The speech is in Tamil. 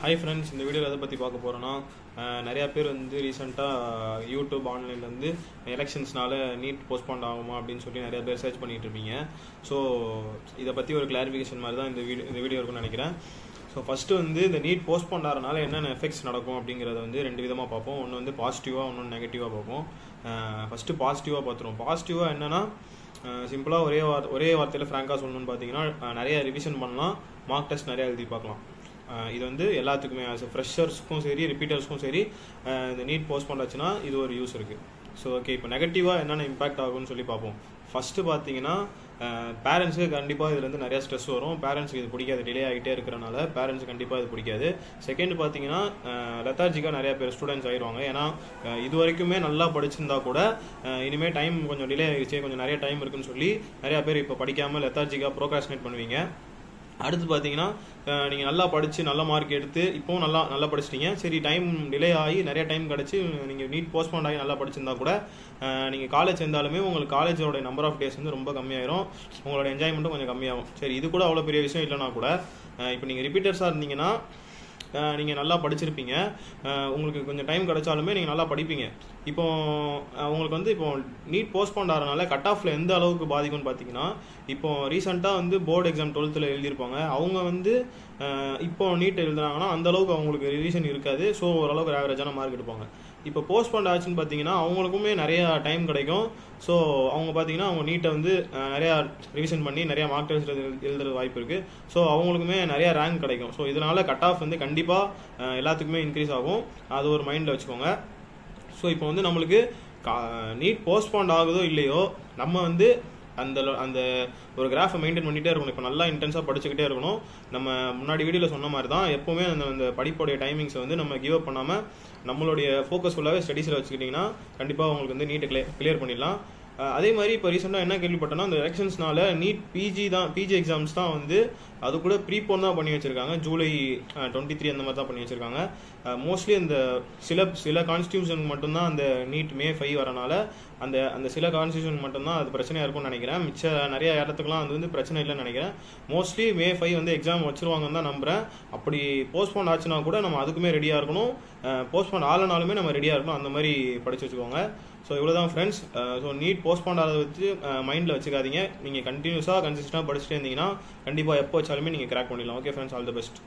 ஹாய் ஃப்ரெண்ட்ஸ், இந்த வீடியோவில் எதை பற்றி பார்க்க போகிறோன்னா, நிறையா பேர் வந்து ரீசெண்டாக யூடியூப் ஆன்லைனில் வந்து எலெக்ஷன்ஸ்னால நீட் போஸ்ட்போன் ஆகுமா அப்படின்னு சொல்லி நிறையா பேர் சர்ச் பண்ணிகிட்டு இருப்பீங்க. ஸோ இதை பற்றி ஒரு கிளாரிஃபிகேஷன் மாதிரி தான் இந்த வீடியோ இருக்குன்னு நினைக்கிறேன். ஸோ ஃபஸ்ட்டு வந்து இந்த நீட் போஸ்ட்போன் ஆகிறனால என்னென்ன எஃபெக்ட்ஸ் நடக்கும் அப்படிங்கிறத வந்து ரெண்டு விதமாக பார்ப்போம். ஒன்று வந்து பாசிட்டிவாக, இன்னொன்று நெகட்டிவாக பார்ப்போம். ஃபஸ்ட்டு பாசிட்டிவாக பார்த்துருவோம். பாசிட்டிவாக என்னென்னா, சிம்பிளாக ஒரே வார்த்தையில் ஃப்ராங்காக சொல்லணும்னு பார்த்தீங்கன்னா, நிறைய ரிவிஷன் பண்ணலாம், மார்க் டெஸ்ட் நிறையா எழுதி பார்க்கலாம். இது வந்து எல்லாத்துக்குமே ஃப்ரெஷர்ஸ்க்கும் சரி, ரிப்பீட்டர்ஸ்க்கும் சரி, இந்த நீட் போஸ்ட்போன் ஆச்சுன்னா இது ஒரு யூஸ் இருக்குது. ஸோ ஓகே, இப்போ நெகட்டிவாக என்னென்ன இம்பாக்ட் ஆகும்னு சொல்லி பார்ப்போம். ஃபஸ்ட்டு பார்த்தீங்கன்னா, பேரண்ட்ஸுக்கு கண்டிப்பாக இதில் வந்து நிறையா ஸ்ட்ரெஸ் வரும். பேரண்ட்ஸுக்கு இது பிடிக்காது, டிலே ஆகிட்டே இருக்கிறனால பேரண்ட்ஸுக்கு கண்டிப்பாக இது பிடிக்காது. செகண்ட் பார்த்தீங்கன்னா, லெத்தார்ஜிக்காக நிறையா பேர் ஸ்டூடெண்ட்ஸ் ஆயிடுவாங்க. ஏன்னா இது வரைக்குமே நல்லா படிச்சிருந்தா கூட இனிமேல் டைம் கொஞ்சம் டிலே ஆகிடுச்சு, கொஞ்சம் நிறைய டைம் இருக்குன்னு சொல்லி நிறையா பேர் இப்போ படிக்காமல் லெத்தார்ஜிக்காக ப்ரோக்ராஸ்டினேட் பண்ணுவீங்க. அடுத்து பார்த்தீங்கன்னா, நீங்கள் நல்லா படித்து நல்ல மார்க் எடுத்து இப்போவும் நல்லா படிச்சிட்டீங்க, சரி டைம் டிலே ஆகி நிறைய டைம் கிடச்சி நீங்கள் நீட் போஸ்ட்போன் ஆகி நல்லா படிச்சிருந்தா கூட நீங்கள் காலேஜ் சேர்ந்தாலுமே உங்களுக்கு காலேஜோட நம்பர் ஆஃப் டேஸ் வந்து ரொம்ப கம்மியாயிரும், உங்களோட என்ஜாய்மெண்ட்டும் கொஞ்சம் கம்மியாகும். சரி, இது கூட அவ்வளோ பெரிய விஷயம் இல்லைனா கூட, இப்போ நீங்கள் ரிப்பீட்டர்ஸாக இருந்தீங்கன்னா நீங்கள் நல்லா படிச்சிருப்பீங்க, உங்களுக்கு கொஞ்சம் டைம் கிடைச்சாலுமே நீங்கள் நல்லா படிப்பீங்க. இப்போ உங்களுக்கு வந்து இப்போ நீட் போஸ்ட்போன் ஆகிறனால கட் ஆஃபில் எந்த அளவுக்கு பாதிக்கும்னு பார்த்தீங்கன்னா, இப்போ ரீசெண்டாக வந்து போர்டு எக்ஸாம் 12th எழுதியிருப்பாங்க, அவங்க வந்து இப்போ நீட் எழுதுனாங்கன்னா அந்த அளவுக்கு அவங்களுக்கு ரிவிஷன் இருக்காது. ஸோ ஓரளவுக்கு ஆவரேஜான மார்க் எடுப்பாங்க. இப்போ போஸ்ட்போன் ஆச்சுன்னு பார்த்தீங்கன்னா அவங்களுக்குமே நிறையா டைம் கிடைக்கும். ஸோ அவங்க பார்த்தீங்கன்னா அவங்க நீட்டை வந்து நிறையா ரிவிஷன் பண்ணி நிறையா மார்க் டெஸ்ட் எழுதுறது வாய்ப்பு இருக்குது. ஸோ அவங்களுக்குமே நிறையா ரேங்க் கிடைக்கும். ஸோ இதனால் கட் ஆஃப் வந்து கண்டிப்பாக எல்லாத்துக்குமே இன்க்ரீஸ் ஆகும். அது ஒரு மைண்டில் வச்சுக்கோங்க. ஸோ இப்போ வந்து நம்மளுக்கு நீட் போஸ்ட்போன் ஆகுதோ இல்லையோ, நம்ம வந்து அந்த ஒரு கிராஃபை மெயின்டைன் பண்ணிகிட்டே இருக்கணும். இப்போ நல்லா இன்டென்ஸாக படிச்சுக்கிட்டே இருக்கணும். நம்ம முன்னாடி வீடியோவில் சொன்ன மாதிரி தான், எப்போவுமே அந்த படிப்போடைய டைமிங்ஸை வந்து நம்ம கிவ் அப் பண்ணாமல் நம்மளுடைய ஃபோக்கஸ் ஃபுல்லாகவே ஸ்டடீஸில் வச்சுக்கிட்டிங்கன்னா கண்டிப்பாக உங்களுக்கு வந்து நீட்டை கிளியர் பண்ணிடலாம். அதே மாதிரி இப்போ ரீசெண்டாக என்ன கேள்விப்பட்டோன்னா, இந்த எலெக்ஷன்ஸ்னால நீட் பிஜி எக்ஸாம்ஸ் தான் வந்து அது கூட ப்ரீபோன் தான் பண்ணி வச்சுருக்காங்க. ஜூலை 23 அந்த மாதிரி தான் பண்ணி வச்சுருக்காங்க. மோஸ்ட்லி இந்த சில கான்ஸ்டியூஷன் மட்டும்தான் அந்த நீட் May 5 வரனால அந்த சில கான்ஸ்டியூஷன் மட்டும்தான் அது பிரச்சனையாக இருக்கும்னு நினைக்கிறேன். மிச்ச நிறைய இடத்துக்குலாம் அது வந்து பிரச்சனை இல்லைன்னு நினைக்கிறேன். மோஸ்ட்லி May 5 வந்து எக்ஸாம் வச்சுருவாங்கன்னு தான் நம்புகிறேன். அப்படி போஸ்ட்போன் ஆச்சுன்னா கூட நம்ம அதுக்குமே ரெடியாக இருக்கணும். போஸ்ட்போன் ஆகலனாலுமே நம்ம ரெடியாக இருக்கணும். அந்த மாதிரி படித்து வச்சுக்கோங்க. ஸோ இவ்வளோ தான் ஃப்ரெண்ட்ஸ். ஸோ நீட் போஸ்ட்போன் ஆகிறத வச்சு மைண்டில் வச்சுக்காதீங்க. நீங்கள் கன்சிஸ்டண்டாக படிச்சுட்டே இருந்தீங்கன்னா கண்டிப்பாக எப்போ வச்சாலுமே நீங்கள் கிராக் பண்ணிடலாம். Okay friends, all the best.